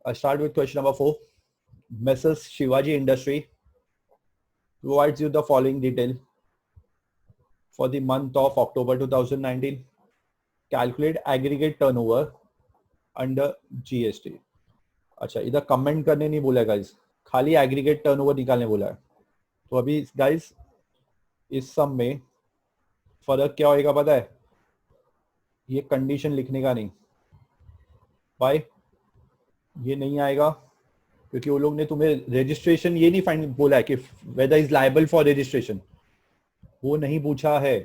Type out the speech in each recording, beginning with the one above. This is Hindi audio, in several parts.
I start with question number 4. Messrs. Shivaji Industry provides you the following detail for the month of October 2019. Calculate aggregate turnover under GST. अच्छा, इधर कमेंट करने नहीं बोला है गाइस, खाली एग्रीगेट टर्नओवर निकालने बोला है. तो अभी गाइस इस सम में फर्क क्या होएगा पता है? ये कंडीशन लिखने का नहीं भाई, ये नहीं आएगा क्योंकि वो लोग ने तुम्हें रजिस्ट्रेशन ये नहीं फाइंड बोला है कि whether is liable for registration, वो नहीं पूछा है.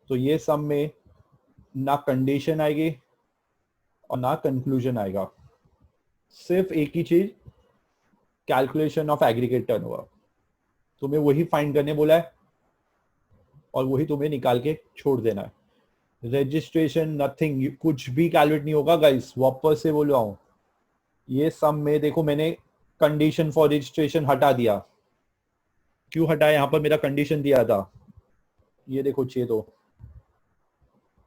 तो ये सम में ना कंडीशन आएगी और ना कंक्लूजन आएगा, सिर्फ एक ही चीज, कैलकुलेशन ऑफ एग्रीगेट टर्नओवर. तुम्हें वही फाइंड करने बोला है और वही तुम्हें निकाल के छोड़ देना है. रजिस्ट्रेशन नथिंग, कुछ भी कैलकुलेट नहीं होगा गाइस. वापस से बोल रहा हूं, ये सम में देखो मैंने कंडीशन फॉर रजिस्ट्रेशन हटा दिया. क्यों हटाया? यहां पर मेरा कंडीशन दिया था, ये देखो 6. तो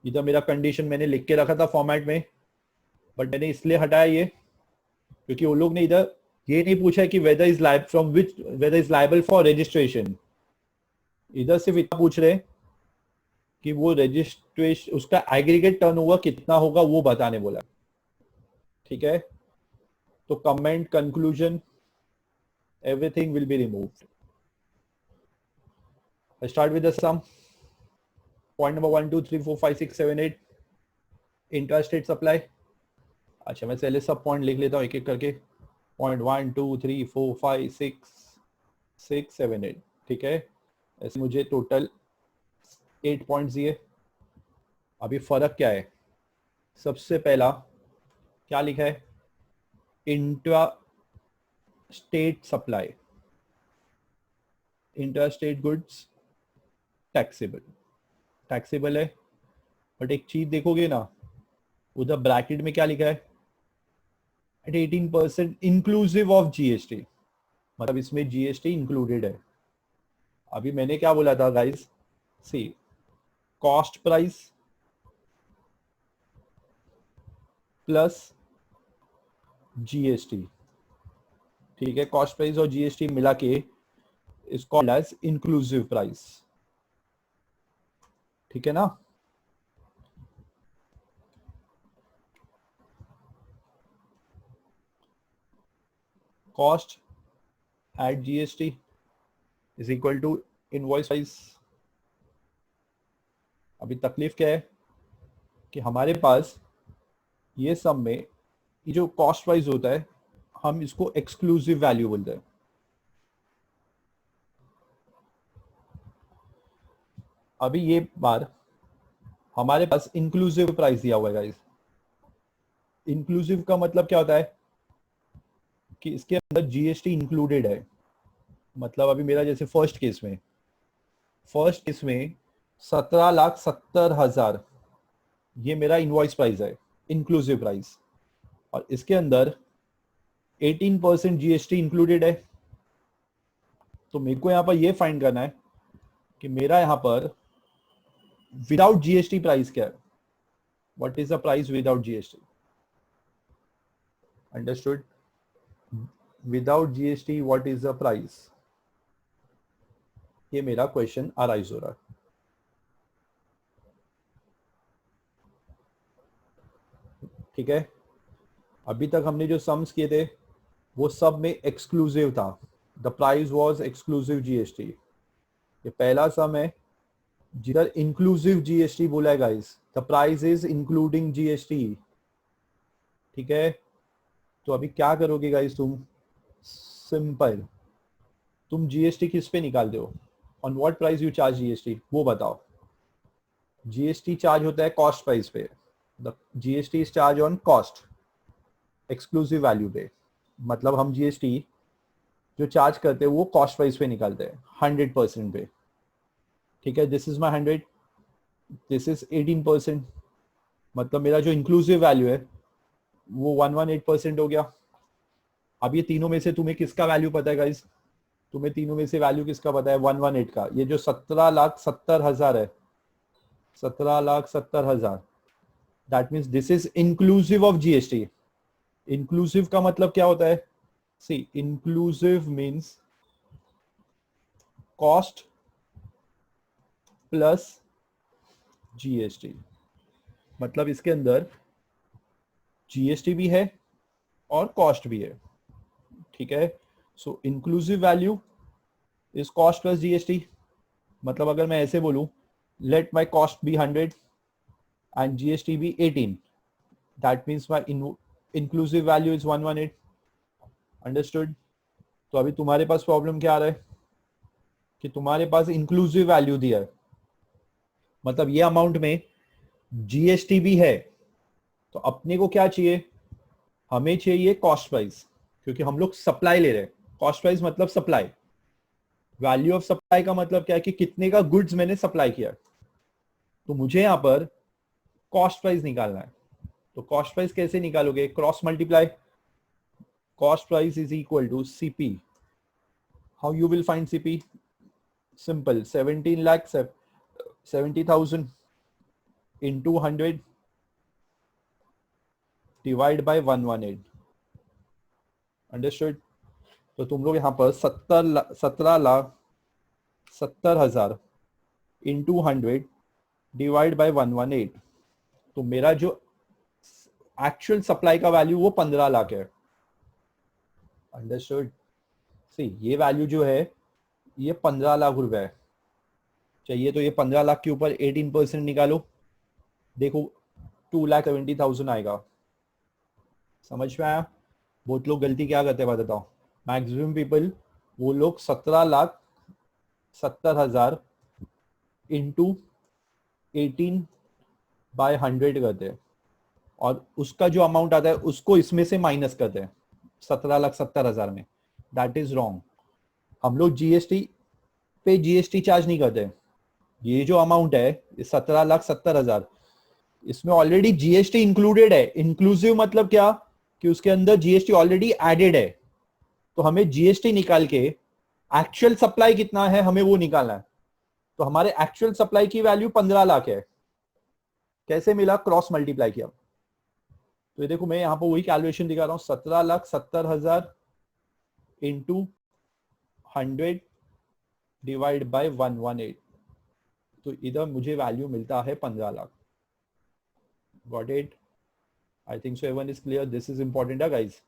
इधर मेरा कंडीशन मैंने लिख के रखा था फॉर्मेट में, बट मैंने इसलिए हटाया ये क्योंकि वो लोग ने इधर ये नहीं पूछा कि वेदर इज लाइब from which whether is liable for registration. इधर सिर्फ इतना पूछ रहे कि वो रजिस्ट्रेशन उसका एग्रीगेट टर्नओवर कितना होगा वो बताने बोला. ठीक है, तो comment conclusion everything will be removed. I start with the sum. Point number 1 2 3 4 5 6 7 8 intrastate supply. अच्छा, मैं पहले सब पॉइंट लिख लेता हूँ एक एक करके. पॉइंट 1 2 3 4 5 6 7 8. ठीक है, ऐसे मुझे टोटल 8 पॉइंट्स दिए. अभी फर्क क्या है? सबसे पहला क्या लिखा है? Intra state supply, intra state goods taxable है. बट एक चीज देखोगे ना, उधर ब्रैकेट में क्या लिखा है? एट 18% इंक्लूसिव ऑफ जीएसटी, मतलब इसमें जीएसटी इंक्लूडेड है. अभी मैंने क्या बोला था guys? See, cost price plus GST. ठीक है, कॉस्ट प्राइस और जीएसटी मिला के is called as inclusive price. ठीक है ना? Cost at GST is equal to invoice price. अभी तकलीफ क्या है कि हमारे पास ये सब में ये जो कॉस्ट प्राइस होता है, हम इसको एक्सक्लूसिव वैल्यू बोलते हैं. अभी ये बार हमारे पास इंक्लूसिव प्राइस दिया हुआ है गाइस. इंक्लूसिव का मतलब क्या होता है कि इसके अंदर जीएसटी इंक्लूडेड है. मतलब अभी मेरा जैसे फर्स्ट केस में 17,70,000 ये मेरा इनवॉइस प्राइस है, इंक्लूसिव प्राइस, और इसके अंदर 18% जीएसटी इंक्लूडेड है. तो मेरे को यहां पर ये फाइंड करना है कि मेरा यहां पर विदाउट जीएसटी प्राइस क्या है. What is the price without GST? Understood? Without GST what is the price? ये मेरा क्वेश्चन अराइज हो रहा है. ठीक है, अभी तक हमने जो सम्स किए थे वो सब में एक्सक्लूसिव था. The price was exclusive GST. ये पहला सम है जिधर इंक्लूसिव जीएसटी बोला है guys. The price is including GST. ठीक है, तो अभी क्या करोगे गाइस? तुम सिंपल, तुम जीएसटी किस पे निकालते हो? On what price you charge GST, वो बताओ. जीएसटी चार्ज होता है कॉस्ट प्राइस पे. The GST is charge on cost, exclusive value पे. मतलब हम जीएसटी जो चार्ज करते हैं वो कॉस्ट प्राइस पे निकालते हैं 100% पे. ठीक है, this is my 100, this is 18%. मतलब मेरा जो इंक्लूसिव वैल्यू है वो 118% हो गया. अब ये तीनों में से तुम्हें किसका वैल्यू पता है गाइस? तुम्हें तीनों में से वैल्यू किसका पता है? 118 का. ये जो 17,70,000 है, 17,70,000, that means this is inclusive of GST. Inclusive का मतलब क्या होता है? See, inclusive means cost plus GST. मतलब इसके अंदर जीएसटी भी है और कॉस्ट भी है, ठीक है। So inclusive value is cost plus GST. मतलब अगर मैं ऐसे बोलूं, let my cost be 100 and GST be 18, that means my inclusive value is 118। Understood? तो अभी तुम्हारे पास प्रॉब्लम क्या आ रहा है कि तुम्हारे पास इंक्लूसिव वैल्यू दिया है, मतलब ये अमाउंट में जीएसटी भी है, तो अपने को क्या चाहिए? हमें चाहिए कॉस्ट प्राइस, क्योंकि हम लोग सप्लाई ले रहे हैं। कॉस्ट प्राइस मतलब सप्लाई, वैल्यू ऑफ सप्लाई का मतलब क्या है कि कितने का गुड्स मैंने सप्लाई किया। तो मुझे यहां पर कॉस्ट प्राइस निकालना है। तो कॉस्ट प्राइस कैसे निकालोगे? Cross multiply. Cost price is equal to CP. How you will find CP? Simple, 17 lakh 70,000 into 100 divide by 118। Understood? तो तुम लोग यहाँ पर 17,70,000 इंटू 100 डिवाइड बाय 118। तो मेरा जो एक्चुअल सप्लाई का वैल्यू वो 15 लाख है। अंडरस्टूड? सी, ये वैल्यू जो है ये 15 लाख रुपए है। चाहिए तो ये 15 लाख के ऊपर 18% निकालो, देखो 2,70,000 आएगा। समझ में आया? बहुत लोग गलती क्या करते हैं बताओ, मैक्सिमम पीपल वो लोग 17,70,000 इंटू 18/100 करते हैं, और उसका जो अमाउंट आता है उसको इसमें से माइनस करते हैं 17,70,000 में। That is wrong. हम लोग जीएसटी पे जीएसटी चार्ज नहीं करते। ये जो अमाउंट है 17,70,000, इसमें ऑलरेडी जीएसटी इंक्लूडेड है। इंक्लूसिव मतलब क्या कि उसके अंदर जीएसटी ऑलरेडी एडेड है। तो हमें जीएसटी निकाल के एक्चुअल सप्लाई कितना है हमें वो निकालना है। तो हमारे एक्चुअल सप्लाई की वैल्यू 15 लाख है। कैसे मिला? क्रॉस मल्टीप्लाई किया। तो ये देखो मैं यहाँ पर वही कैलकुलेशन दिखा रहा हूँ, 17,70,000 इंटू 100 डिवाइड बाय 118। तो इधर मुझे वैल्यू मिलता है 15 lakh. Got it? I think so everyone is clear. This is important है गाइज।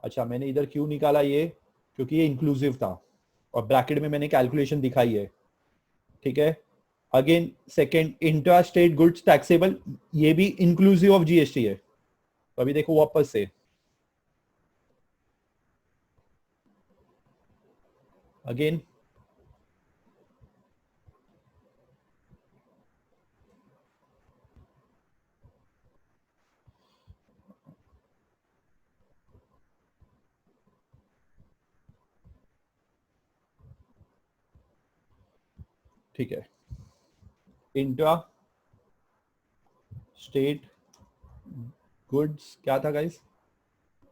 अच्छा, मैंने इधर क्यों निकाला ये? क्योंकि ये इंक्लूसिव था और ब्रैकेट में मैंने कैलकुलेशन दिखाई है, ठीक है। Again second, intra state goods taxable, ये भी इंक्लूसिव ऑफ जीएसटी है। तो अभी देखो वापस से, अगेन ठीक है, इंट्रा स्टेट गुड्स क्या था गाइस?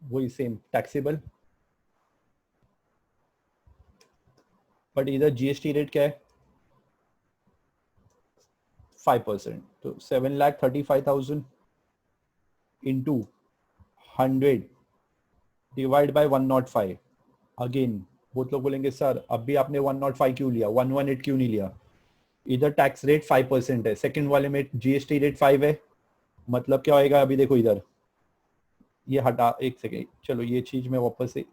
वही सेम टैक्सेबल, बट इधर जीएसटी रेट क्या है? 5%। तो 7,35,000 इंटू 100 डिवाइड बाय 105। अगेन बहुत लोग बोलेंगे सर अभी आपने 105 क्यों लिया, 118 क्यों नहीं लिया? इधर टैक्स रेट 5% है, सेकंड वाले में जीएसटी रेट 5 है। मतलब क्या होएगा? अभी देखो इधर, ये हटा, एक सेकेंड, चलो ये चीज मैं वापस से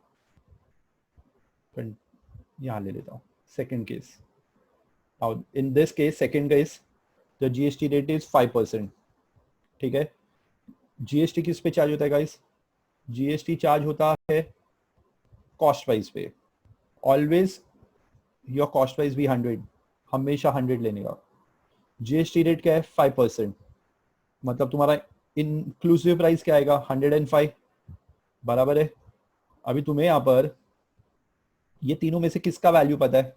यहाँ ले लेता हूँ। Second case, now in this case, second case, the GST rate is 5%, ठीक है। जीएसटी किस पे चार्ज होता है गाइस? जीएसटी चार्ज होता है कॉस्ट प्राइस पे। ऑलवेज योर कॉस्ट प्राइस भी 100, हमेशा 100 लेने का। जीएसटी रेट क्या है? 5%। मतलब तुम्हारा इंक्लूसिव प्राइस क्या आएगा? 105, बराबर है। अभी तुम्हें यहाँ पर ये तीनों में से किसका वैल्यू पता है?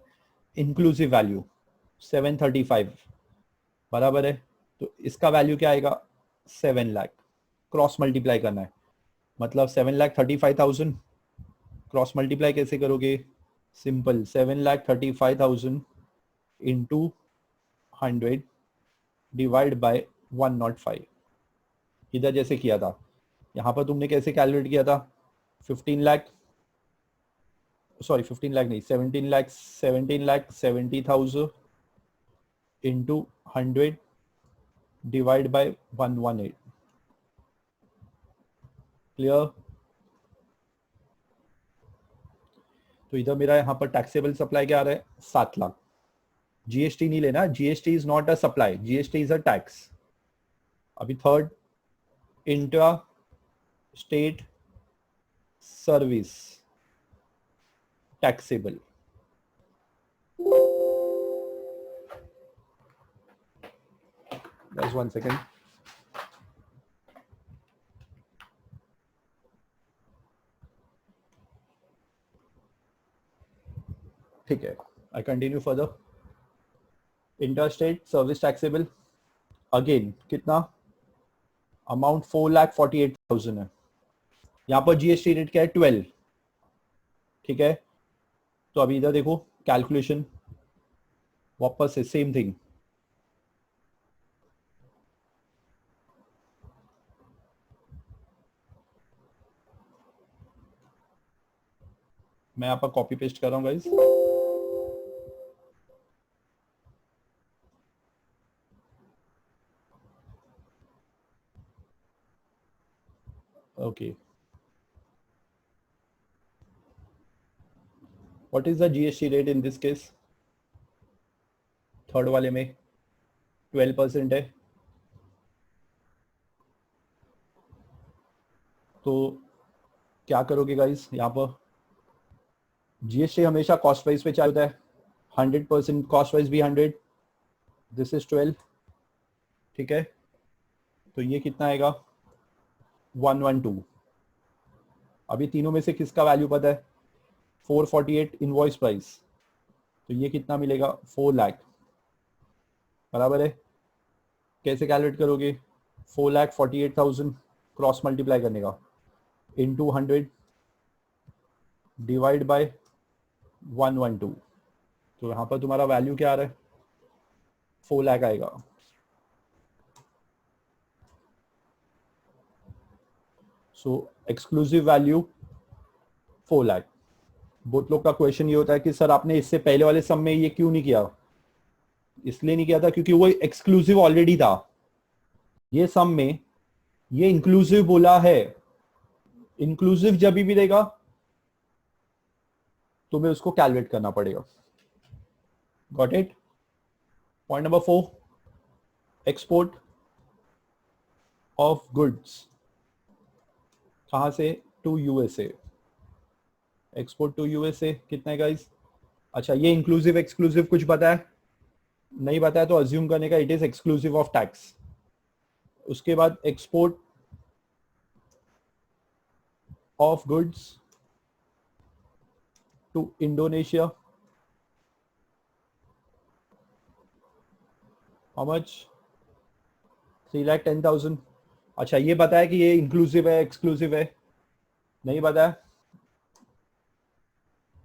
इंक्लूसिव वैल्यू 735, बराबर है। तो इसका वैल्यू क्या आएगा? 7 लाख। क्रॉस मल्टीप्लाई करना है, मतलब 7,35,000 क्रॉस मल्टीप्लाई कैसे करोगे? Simple, 7,35,000 into 100 divide bye 105। इधर जैसे किया था यहाँ पर तुमने कैसे कैलकुलेट किया था? 15 लाख, सॉरी 15 लाख नहीं, 17 lakh 70,000 into 100 divide by 118. Clear? तो इधर मेरा यहाँ पर टैक्सेबल सप्लाई क्या आ रहा है? 7 लाख। जीएसटी नहीं लेना, GST is not a supply, GST is a tax. अभी third, intra state service taxable. Just 1 second. ठीक है, I continue further. Interstate service taxable again कितना? अमाउंट 4,48,000 है। यहाँ पर जीएसटी रेट क्या है? 12। ठीक है, तो अभी इधर देखो कैलकुलेशन वापस से सेम थिंग। मैं यहाँ पर कॉपी पेस्ट कर रहा हूँ guys. Okay, what is the GST rate in this case? Third वाले में 12% है। तो क्या करोगे गाइस? यहाँ पर जीएसटी हमेशा कॉस्ट वाइज पे चालू होता है। 100% कॉस्ट वाइज भी 100, दिस इज 12। ठीक है, तो ये कितना आएगा? 112। अभी तीनों में से किसका वैल्यू पता है? 448 इनवॉइस प्राइस, तो ये कितना मिलेगा? 4 लाख। बराबर है। कैसे कैलकुलेट करोगे? 4,48,000 क्रॉस मल्टीप्लाई करने का, इंटू 100 डिवाइड बाय 112। तो यहाँ पर तुम्हारा वैल्यू क्या आ रहा है? 4 लाख आएगा। सो एक्सक्लूसिव वैल्यू 4 लाख। बहुत लोग का क्वेश्चन ये होता है कि सर आपने इससे पहले वाले सम में ये क्यों नहीं किया? इसलिए नहीं किया था क्योंकि वो एक्सक्लूसिव ऑलरेडी था। ये सम में ये इंक्लूसिव बोला है। इंक्लूसिव जब भी देगा तुम्हें उसको कैलकुलेट करना पड़ेगा। Got it? Point number 4, export of goods. कहां से? To USA. Export to USA कितना है गाइस? अच्छा, ये इंक्लूसिव एक्सक्लूसिव कुछ पता है? नहीं पता है तो अज्यूम करने का it is exclusive of tax. उसके बाद export of goods to Indonesia, how much? 3,10,000। अच्छा, ये पता है कि ये इंक्लूसिव है एक्सक्लूसिव है? नहीं पता है,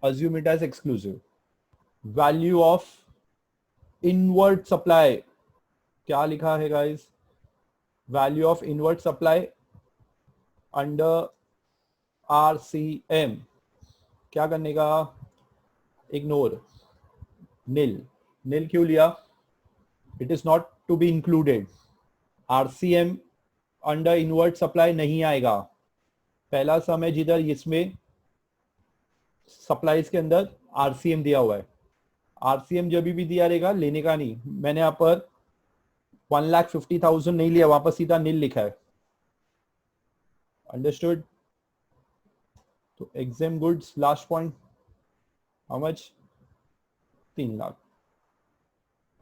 assume it as exclusive. Value of inward supply, क्या लिखा है guys? Value of inward supply under RCM. क्या करने का? इग्नोर। नील। नील क्यों लिया? It is not to be included. RCM under inward supply नहीं आएगा। पहला सम है जिधर इसमें सप्लाईज के अंदर आरसीएम दिया हुआ है। आरसीएम जब भी दिया रहेगा लेने का नहीं। मैंने यहाँ पर 1,50,000 नहीं लिया, वहां पर सीधा नील लिखा है। अंडरस्टूड? तो exam goods last point, how much? 3 lakh.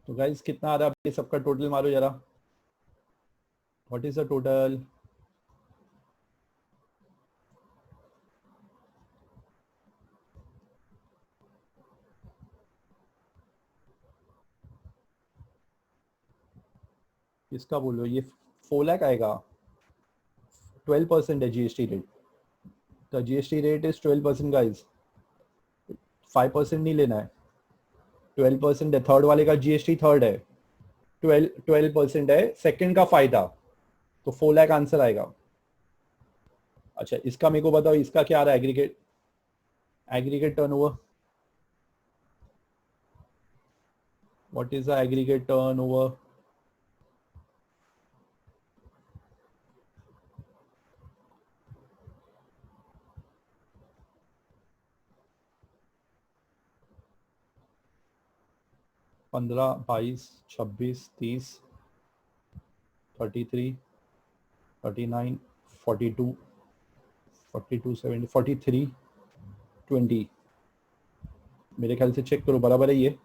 तो गाइस कितना आ रहा है? सबका टोटल मारो जरा। What is the total? किसका बोलो? ये 4 लाख आएगा। 12% है GST rate. The GST rate is 12% guys. 5% नहीं लेना है, 12% है। थर्ड वाले का जीएसटी थर्ड है, 12% है। सेकंड का फायदा, तो 4 लाख आंसर आएगा। अच्छा इसका मेरे को बताओ, इसका क्या आ रहा है aggregate turnover? What is the aggregate turnover? पंद्रह, 22, 26, 30, 33, 39, 42, 42, 70, 43, 20। मेरे ख्याल से चेक करो, बराबर है ये।